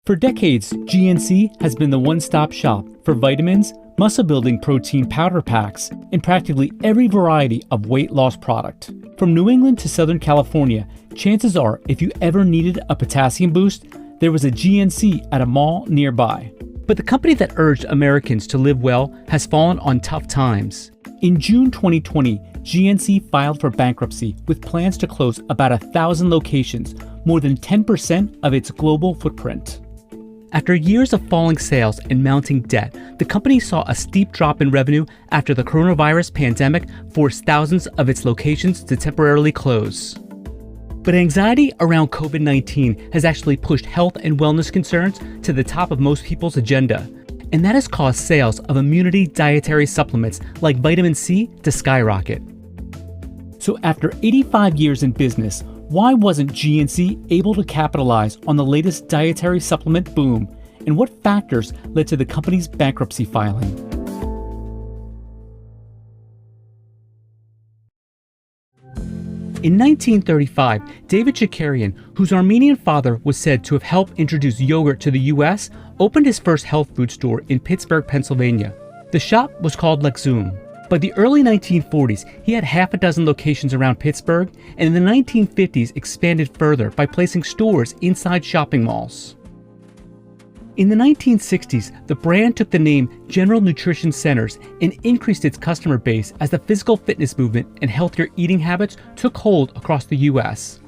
For decades, GNC has been the one-stop shop for vitamins, muscle-building protein powder packs, and practically every variety of weight loss product. From New England to Southern California, chances are if you ever needed a potassium boost, there was a GNC at a mall nearby. But the company that urged Americans to live well has fallen on tough times. In June 2020, GNC filed for bankruptcy with plans to close about 1,000 locations, more than 10% of its global footprint. After years of falling sales and mounting debt, the company saw a steep drop in revenue after the coronavirus pandemic forced thousands of its locations to temporarily close. But anxiety around COVID-19 has actually pushed health and wellness concerns to the top of most people's agenda, and that has caused sales of immunity dietary supplements like vitamin C to skyrocket. So after 85 years in business, why wasn't GNC able to capitalize on the latest dietary supplement boom, and what factors led to the company's bankruptcy filing? In 1935, David Shakarian, whose Armenian father was said to have helped introduce yogurt to the U.S., opened his first health food store in Pittsburgh, Pennsylvania. The shop was called Lexum. By the early 1940s, he had half a dozen locations around Pittsburgh, and in the 1950s expanded further by placing stores inside shopping malls. In the 1960s, the brand took the name General Nutrition Centers and increased its customer base as the physical fitness movement and healthier eating habits took hold across the U.S.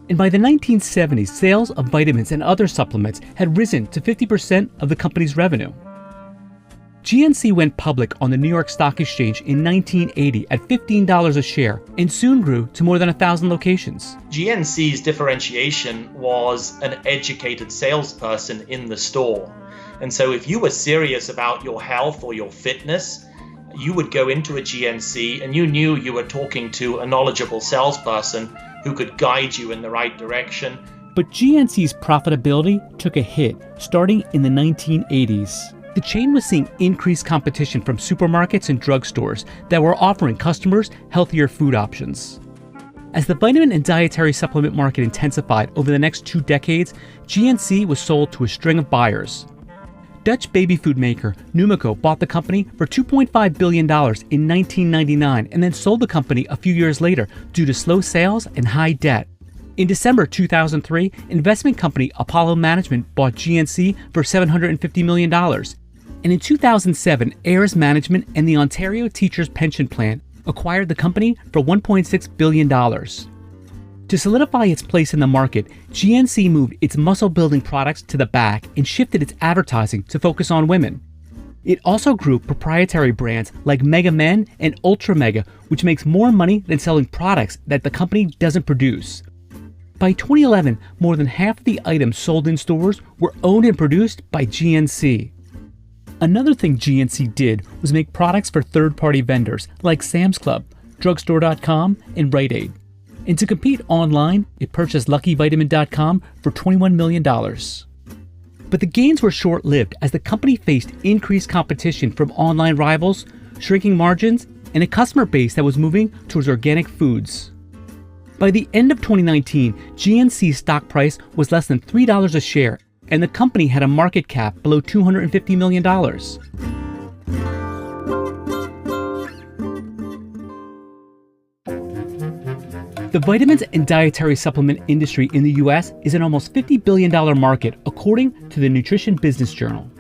And by the 1970s, sales of vitamins and other supplements had risen to 50% of the company's revenue. GNC went public on the New York Stock Exchange in 1980 at $15 a share and soon grew to more than 1,000 locations. GNC's differentiation was an educated salesperson in the store. And so if you were serious about your health or your fitness, you would go into a GNC and you knew you were talking to a knowledgeable salesperson who could guide you in the right direction. But GNC's profitability took a hit starting in the 1980s. The chain was seeing increased competition from supermarkets and drugstores that were offering customers healthier food options. As the vitamin and dietary supplement market intensified over the next 2 decades, GNC was sold to a string of buyers. Dutch baby food maker Numico bought the company for $2.5 billion in 1999 and then sold the company a few years later due to slow sales and high debt. In December 2003, investment company Apollo Management bought GNC for $750 million. And in 2007, Ayers Management and the Ontario Teachers Pension Plan acquired the company for $1.6 billion. To solidify its place in the market, GNC moved its muscle-building products to the back and shifted its advertising to focus on women. It also grew proprietary brands like Mega Men and Ultra Mega, which makes more money than selling products that the company doesn't produce. By 2011, more than half of the items sold in stores were owned and produced by GNC. Another thing GNC did was make products for third-party vendors like Sam's Club, Drugstore.com, and Rite Aid. And to compete online, it purchased LuckyVitamin.com for $21 million. But the gains were short-lived as the company faced increased competition from online rivals, shrinking margins, and a customer base that was moving towards organic foods. By the end of 2019, GNC's stock price was less than $3 a share, and the company had a market cap below $250 million. The vitamins and dietary supplement industry in the U.S. is an almost $50 billion market, according to the Nutrition Business Journal.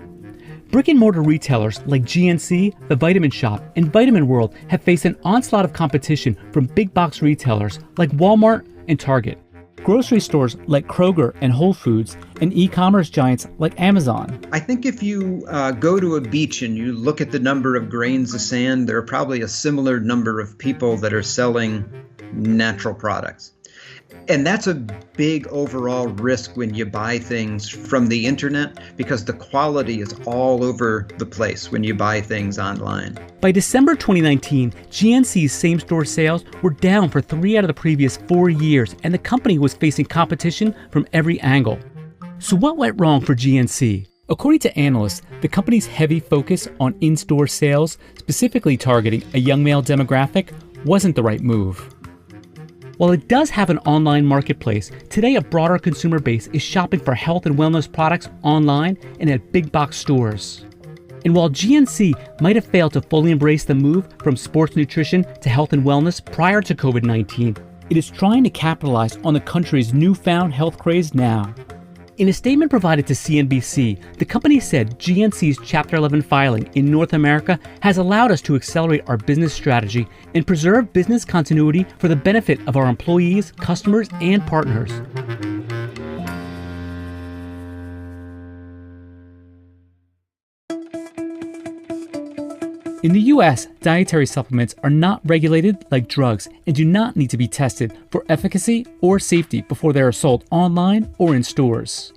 Brick-and-mortar retailers like GNC, The Vitamin Shop, and Vitamin World have faced an onslaught of competition from big box retailers like Walmart and Target, grocery stores like Kroger and Whole Foods, and e-commerce giants like Amazon. I think if you go to a beach and you look at the number of grains of sand, there are probably a similar number of people that are selling natural products. And that's a big overall risk when you buy things from the internet, because the quality is all over the place when you buy things online. By December 2019, GNC's same-store sales were down for 3 out of the previous 4 years, and the company was facing competition from every angle. So what went wrong for GNC? According to analysts, the company's heavy focus on in-store sales, specifically targeting a young male demographic, wasn't the right move. While it does have an online marketplace, today a broader consumer base is shopping for health and wellness products online and at big box stores. And while GNC might have failed to fully embrace the move from sports nutrition to health and wellness prior to COVID-19, it is trying to capitalize on the country's newfound health craze now. In a statement provided to CNBC, the company said GNC's Chapter 11 filing in North America has allowed us to accelerate our business strategy and preserve business continuity for the benefit of our employees, customers, and partners. In the US, dietary supplements are not regulated like drugs and do not need to be tested for efficacy or safety before they are sold online or in stores.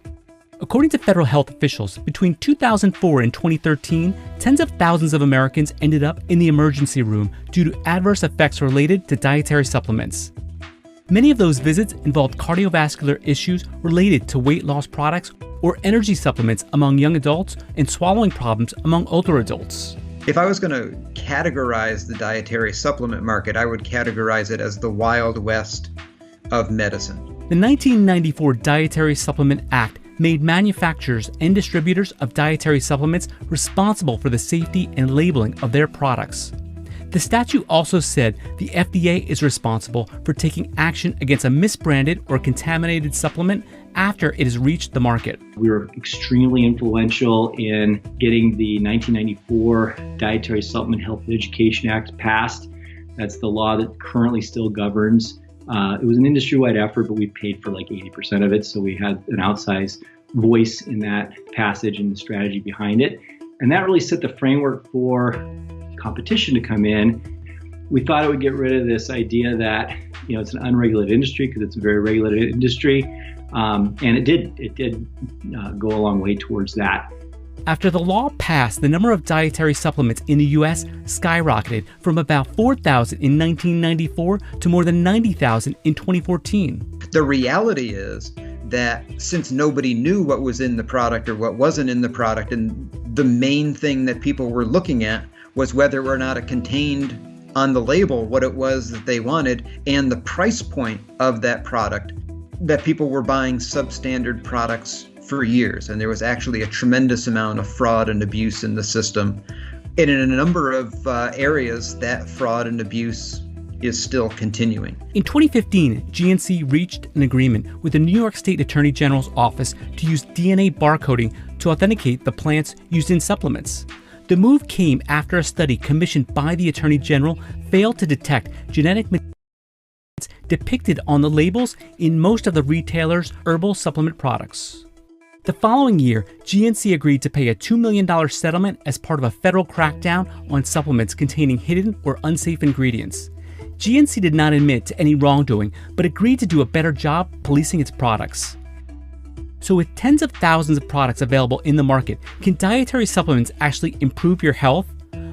According to federal health officials, between 2004 and 2013, tens of thousands of Americans ended up in the emergency room due to adverse effects related to dietary supplements. Many of those visits involved cardiovascular issues related to weight loss products or energy supplements among young adults and swallowing problems among older adults. If I was going to categorize the dietary supplement market, I would categorize it as the Wild West of medicine. The 1994 Dietary Supplement Act made manufacturers and distributors of dietary supplements responsible for the safety and labeling of their products. The statute also said the FDA is responsible for taking action against a misbranded or contaminated supplement after it has reached the market. We were extremely influential in getting the 1994 Dietary Supplement Health and Education Act passed. That's the law that currently still governs. It was an industry-wide effort, but we paid for like 80% of it, so we had an outsized voice in that passage and the strategy behind it. And that really set the framework for competition to come in. We thought it would get rid of this idea that, it's an unregulated industry, because it's a very regulated industry. And it did go a long way towards that. After the law passed, the number of dietary supplements in the U.S. skyrocketed from about 4,000 in 1994 to more than 90,000 in 2014. The reality is that since nobody knew what was in the product or what wasn't in the product, and the main thing that people were looking at was whether or not it contained on the label what it was that they wanted and the price point of that product, that people were buying substandard products for years. And there was actually a tremendous amount of fraud and abuse in the system. And in a number of areas, that fraud and abuse is still continuing. In 2015, GNC reached an agreement with the New York State Attorney General's office to use DNA barcoding to authenticate the plants used in supplements. The move came after a study commissioned by the Attorney General failed to detect genetic depicted on the labels in most of the retailers' herbal supplement products. The following year, GNC agreed to pay a $2 million settlement as part of a federal crackdown on supplements containing hidden or unsafe ingredients. GNC did not admit to any wrongdoing, but agreed to do a better job policing its products. So with tens of thousands of products available in the market, can dietary supplements actually improve your health?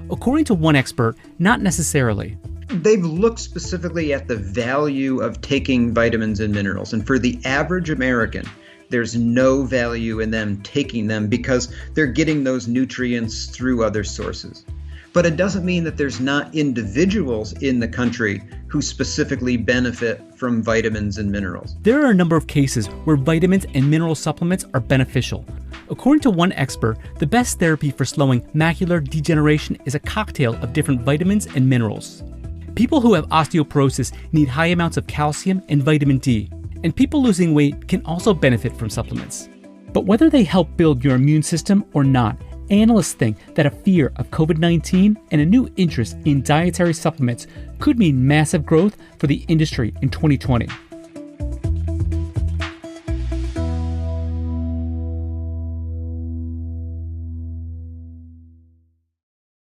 According to one expert, not necessarily. They've looked specifically at the value of taking vitamins and minerals. And for the average American, there's no value in them taking them because they're getting those nutrients through other sources. But it doesn't mean that there's not individuals in the country who specifically benefit from vitamins and minerals. There are a number of cases where vitamins and mineral supplements are beneficial. According to one expert, the best therapy for slowing macular degeneration is a cocktail of different vitamins and minerals. People who have osteoporosis need high amounts of calcium and vitamin D, and people losing weight can also benefit from supplements. But whether they help build your immune system or not, analysts think that a fear of COVID-19 and a new interest in dietary supplements could mean massive growth for the industry in 2020.